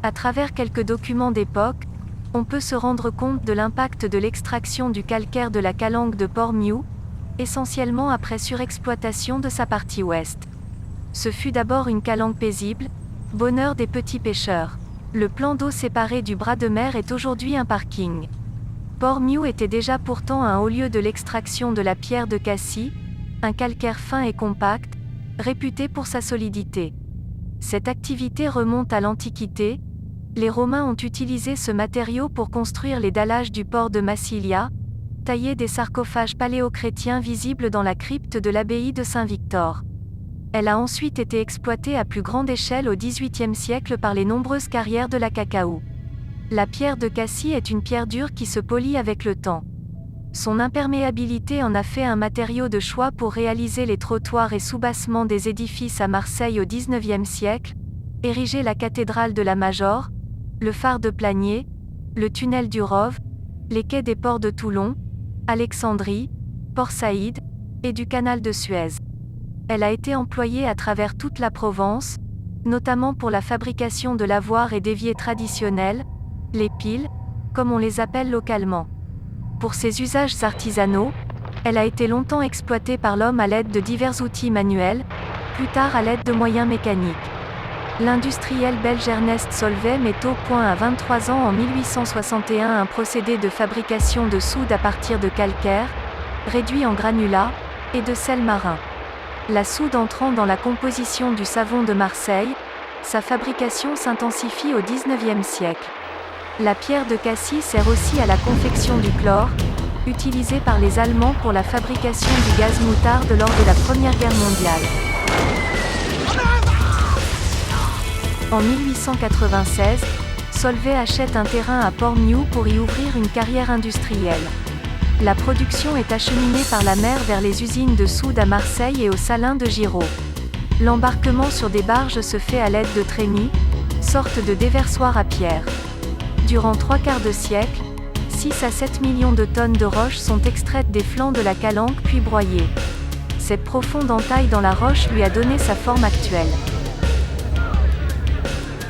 À travers quelques documents d'époque, on peut se rendre compte de l'impact de l'extraction du calcaire de la calanque de Port-Mew, essentiellement après surexploitation de sa partie ouest. Ce fut d'abord une calanque paisible, bonheur des petits pêcheurs. Le plan d'eau séparé du bras de mer est aujourd'hui un parking. Port-Mew était déjà pourtant un haut lieu de l'extraction de la pierre de Cassis, un calcaire fin et compact, réputé pour sa solidité. Cette activité remonte à l'Antiquité. Les Romains ont utilisé ce matériau pour construire les dallages du port de Massilia, tailler des sarcophages paléochrétiens visibles dans la crypte de l'abbaye de Saint-Victor. Elle a ensuite été exploitée à plus grande échelle au XVIIIe siècle par les nombreuses carrières de la cacao. La pierre de Cassis est une pierre dure qui se polit avec le temps. Son imperméabilité en a fait un matériau de choix pour réaliser les trottoirs et soubassements des édifices à Marseille au XIXe siècle, ériger la cathédrale de la Major, le phare de Plagnier, le tunnel du Rove, les quais des ports de Toulon, Alexandrie, Port Saïd, et du canal de Suez. Elle a été employée à travers toute la Provence, notamment pour la fabrication de lavoirs et d'éviers traditionnels, les piles, comme on les appelle localement. Pour ses usages artisanaux, elle a été longtemps exploitée par l'homme à l'aide de divers outils manuels, plus tard à l'aide de moyens mécaniques. L'industriel belge Ernest Solvay met au point à 23 ans en 1861 un procédé de fabrication de soude à partir de calcaire, réduit en granulats, et de sel marin. La soude entrant dans la composition du savon de Marseille, sa fabrication s'intensifie au XIXe siècle. La pierre de Cassis sert aussi à la confection du chlore, utilisé par les Allemands pour la fabrication du gaz moutarde lors de la Première Guerre mondiale. En 1896, Solvay achète un terrain à Port-Mew pour y ouvrir une carrière industrielle. La production est acheminée par la mer vers les usines de soude à Marseille et au Salin de Giraud. L'embarquement sur des barges se fait à l'aide de trémies, sorte de déversoirs à pierre. Durant 3/4 de siècle, 6 à 7 millions de tonnes de roches sont extraites des flancs de la calanque puis broyées. Cette profonde entaille dans la roche lui a donné sa forme actuelle.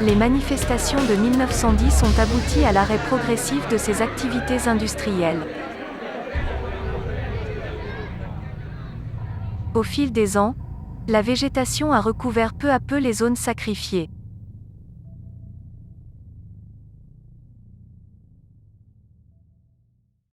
Les manifestations de 1910 ont abouti à l'arrêt progressif de ces activités industrielles. Au fil des ans, la végétation a recouvert peu à peu les zones sacrifiées.